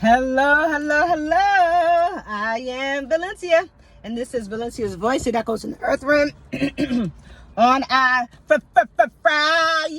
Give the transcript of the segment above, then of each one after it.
Hello, hello, hello. I am Valencia, and this is Valencia's Voice Echoes in the Earth Realm on our Friday.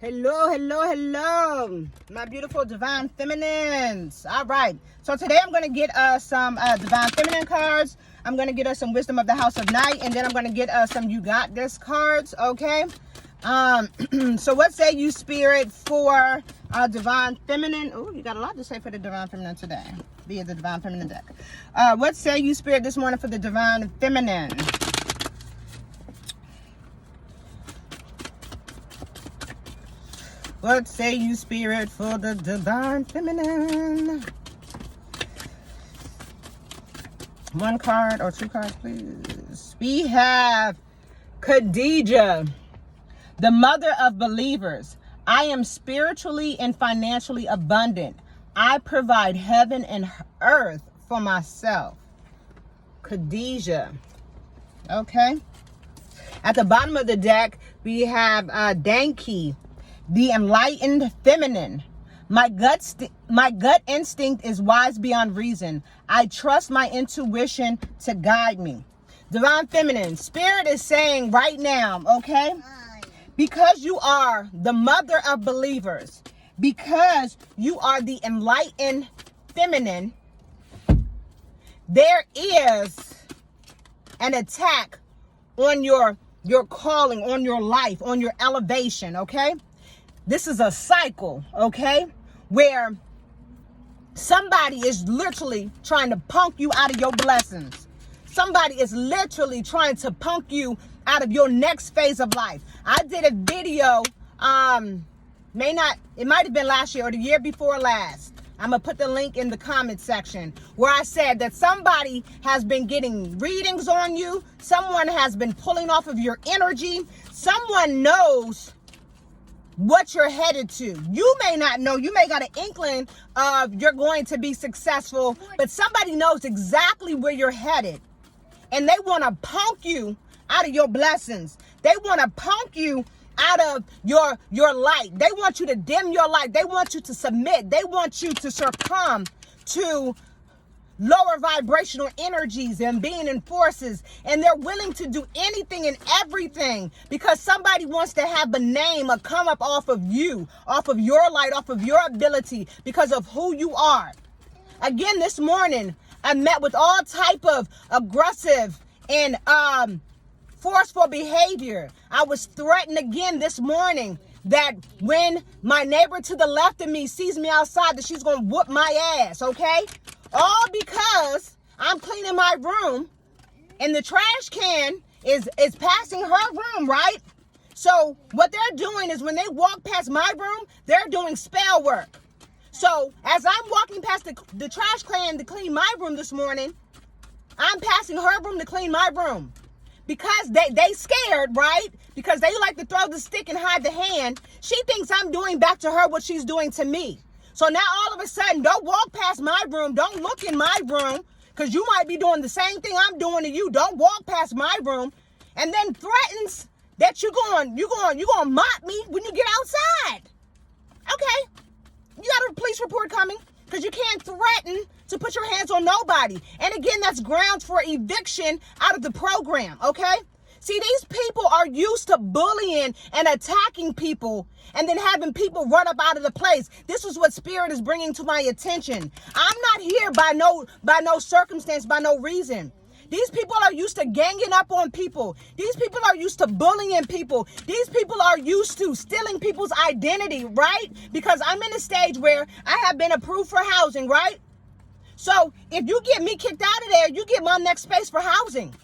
Hello, hello, hello, my beautiful divine feminines. All right, so today I'm going to get us some divine feminine cards. I'm going to get us some wisdom of the house of night, and then I'm going to get us some you got this cards, okay? So what say you, spirit, for divine feminine? Oh, you got a lot to say for the divine feminine today via the divine feminine deck. What say you, spirit, this morning for the divine feminine? What say you, spirit, for the divine feminine? One card or two cards, please. We have Khadijah, the mother of believers. I am spiritually and financially abundant. I provide heaven and earth for myself. Khadijah. Okay. At the bottom of the deck, we have Danki, the enlightened feminine. My gut instinct is wise beyond reason. I trust my intuition to guide me. Divine feminine, spirit is saying right now, okay? Because you are the mother of believers, because you are the enlightened feminine, there is an attack on your calling, on your life, on your elevation, okay? This is a cycle, okay? Where somebody is literally trying to punk you out of your blessings. Somebody is literally trying to punk you out of your next phase of life. I did a video, it might have been last year or the year before last. I'm going to put the link in the comment section where I said that somebody has been getting readings on you. Someone has been pulling off of your energy. Someone knows what you're headed to. You may not know. You may got an inkling of you're going to be successful, but somebody knows exactly where you're headed. And they want to punk you out of your blessings. They want to punk you out of your light. They want you to dim your light. They want you to submit. They want you to succumb to lower vibrational energies and being in forces. And they're willing to do anything and everything because somebody wants to have a name, a come up off of you, off of your light, off of your ability, because of who you are. Again, this morning, I met with all type of aggressive and forceful behavior. I was threatened again this morning that when my neighbor to the left of me sees me outside, that she's going to whoop my ass, okay? All because I'm cleaning my room and the trash can is passing her room, right? So what they're doing is when they walk past my room, they're doing spell work. So as I'm walking past the trash can to clean my room this morning, I'm passing her room to clean my room. Because they scared, right? Because they like to throw the stick and hide the hand. She thinks I'm doing back to her what she's doing to me. So now all of a sudden, don't walk past my room. Don't look in my room, because you might be doing the same thing I'm doing to you. Don't walk past my room. And then threatens that you're going to mop me when you get outside. Okay. You got a police report coming, because you can't threaten to put your hands on nobody. And again, that's grounds for eviction out of the program, okay? See, these people are used to bullying and attacking people and then having people run up out of the place. This is what spirit is bringing to my attention. I'm not here by no circumstance, by no reason. These people are used to ganging up on people. These people are used to bullying people. These people are used to stealing people's identity, right? Because I'm in a stage where I have been approved for housing, right? So if you get me kicked out of there, you get my next space for housing.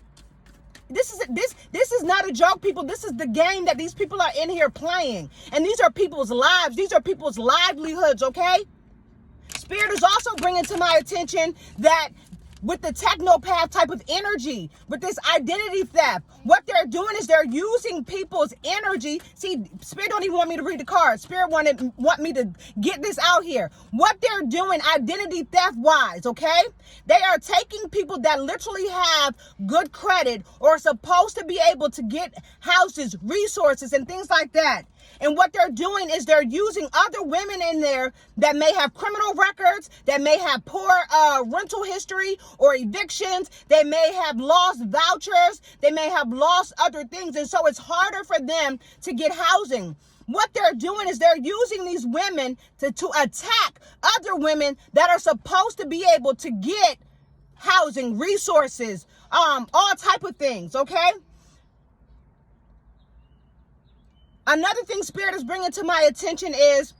This is not a joke, people. This is the game that these people are in here playing. And these are people's lives. These are people's livelihoods, okay? Spirit is also bringing to my attention that with the technopath type of energy, with this identity theft, what they're doing is they're using people's energy. See, Spirit don't even want me to read the cards. Spirit want me to get this out here. What they're doing identity theft wise, okay? They are taking people that literally have good credit or are supposed to be able to get houses, resources, and things like that. And what they're doing is they're using other women in there that may have criminal records, that may have poor rental history or evictions. They may have lost vouchers. They may have lost other things. And so it's harder for them to get housing. What they're doing is they're using these women to attack other women that are supposed to be able to get housing, resources, all type of things, okay? Another thing Spirit is bringing to my attention is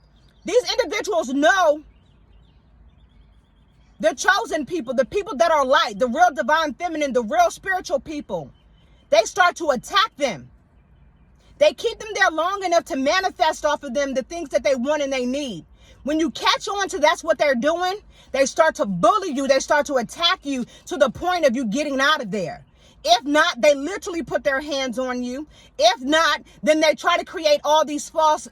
these individuals know the chosen people, the people that are light, the real divine feminine, the real spiritual people. They start to attack them. They keep them there long enough to manifest off of them the things that they want and they need. When you catch on to that's what they're doing, they start to bully you. They start to attack you to the point of you getting out of there. If not, they literally put their hands on you. If not, then they try to create all these false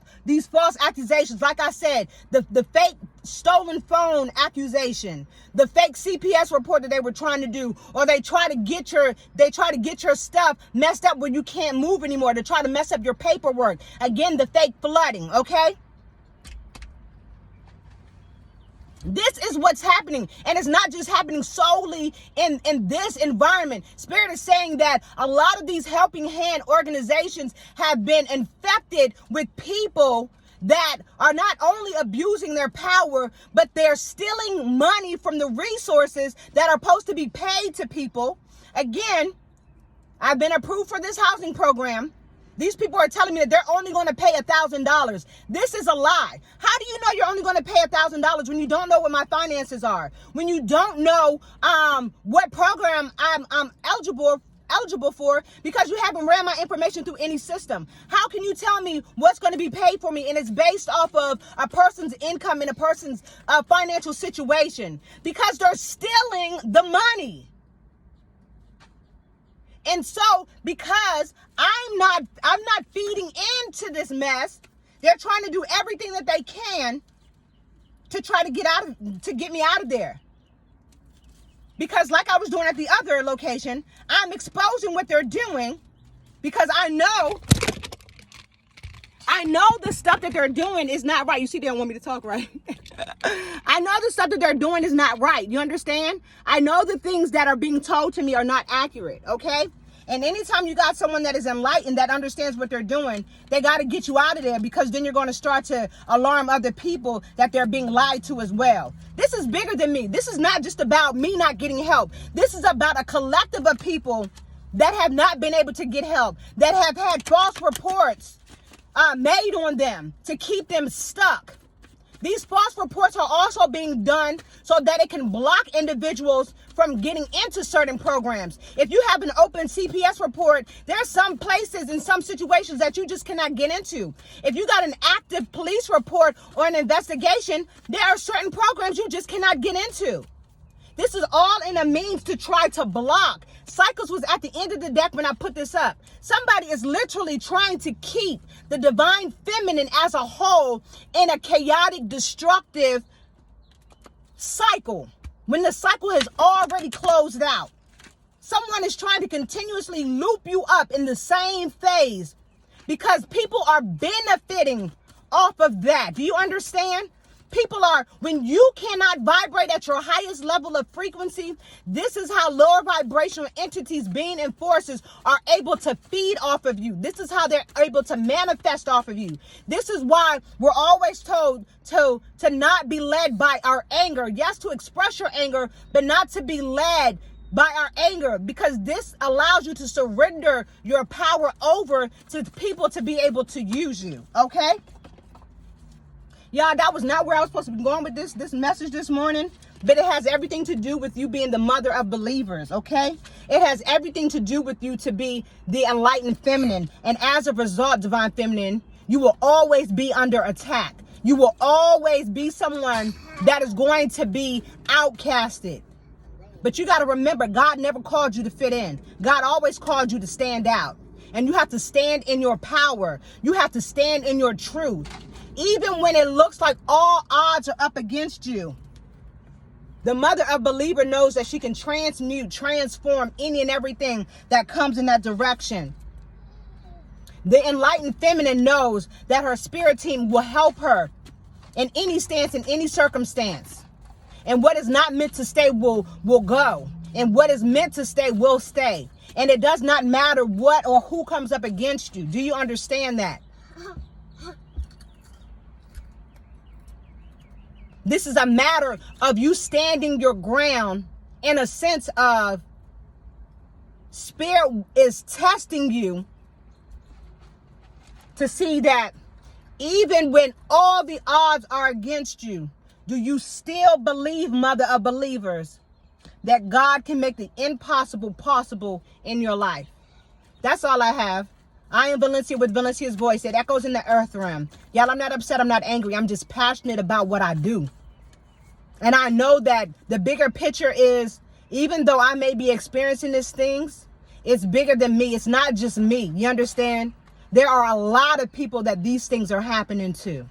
accusations. Like I said, the fake stolen phone accusation, the fake CPS report that they were trying to do, or they try to get your stuff messed up where you can't move anymore, to try to mess up your paperwork. Again, the fake flooding, okay? This is what's happening, and it's not just happening solely in this environment. Spirit is saying that a lot of these helping hand organizations have been infected with people that are not only abusing their power, but they're stealing money from the resources that are supposed to be paid to people. Again, I've been approved for this housing program. These people are telling me that they're only going to pay $1,000. This is a lie. How do you know you're only going to pay $1,000 when you don't know what my finances are? When you don't know what program I'm eligible for, because you haven't ran my information through any system? How can you tell me what's going to be paid for me and it's based off of a person's income and a person's financial situation? Because they're stealing the money. And so, because I'm not feeding into this mess, they're trying to do everything that they can to try to get me out of there. Because like I was doing at the other location, I'm exposing what they're doing, because I know the stuff that they're doing is not right. You see, they don't want me to talk, right? I know the stuff that they're doing is not right. You understand? I know the things that are being told to me are not accurate, okay? And anytime you got someone that is enlightened, that understands what they're doing, they got to get you out of there, because then you're going to start to alarm other people that they're being lied to as well. This is bigger than me. This is not just about me not getting help. This is about a collective of people that have not been able to get help, that have had false reports made on them to keep them stuck. These false reports are also being done so that it can block individuals from getting into certain programs. If you have an open CPS report, there's some places in some situations that you just cannot get into. If you got an active police report or an investigation, there are certain programs you just cannot get into. This is all in a means to try to block. Cycles was at the end of the deck when I put this up. Somebody is literally trying to keep the divine feminine as a whole in a chaotic, destructive cycle when the cycle has already closed out. Someone is trying to continuously loop you up in the same phase because people are benefiting off of that. Do you understand? People are, when you cannot vibrate at your highest level of frequency, this is how lower vibrational entities, being and forces are able to feed off of you. This is how they're able to manifest off of you. This is why we're always told to not be led by our anger. Yes, to express your anger, but not to be led by our anger, because this allows you to surrender your power over to people to be able to use you. Okay? Y'all, that was not where I was supposed to be going with this message this morning, but it has everything to do with you being the mother of believers, okay? It has everything to do with you to be the enlightened feminine. And as a result, divine feminine, you will always be under attack. You will always be someone that is going to be outcasted. But you got to remember, God never called you to fit in. God always called you to stand out. And you have to stand in your power. You have to stand in your truth. Even when it looks like all odds are up against you, the mother of believer knows that she can transform any and everything that comes in that direction. The enlightened feminine knows that her spirit team will help her in any stance, in any circumstance. And what is not meant to stay will go. And what is meant to stay will stay. And it does not matter what or who comes up against you. Do you understand that? This is a matter of you standing your ground in a sense of spirit is testing you to see that even when all the odds are against you, do you still believe, mother of believers, that God can make the impossible possible in your life? That's all I have. I am Valencia with Valencia's Voice. It echoes in the earth realm. Y'all, I'm not upset. I'm not angry. I'm just passionate about what I do. And I know that the bigger picture is, even though I may be experiencing these things, it's bigger than me. It's not just me. You understand? There are a lot of people that these things are happening to.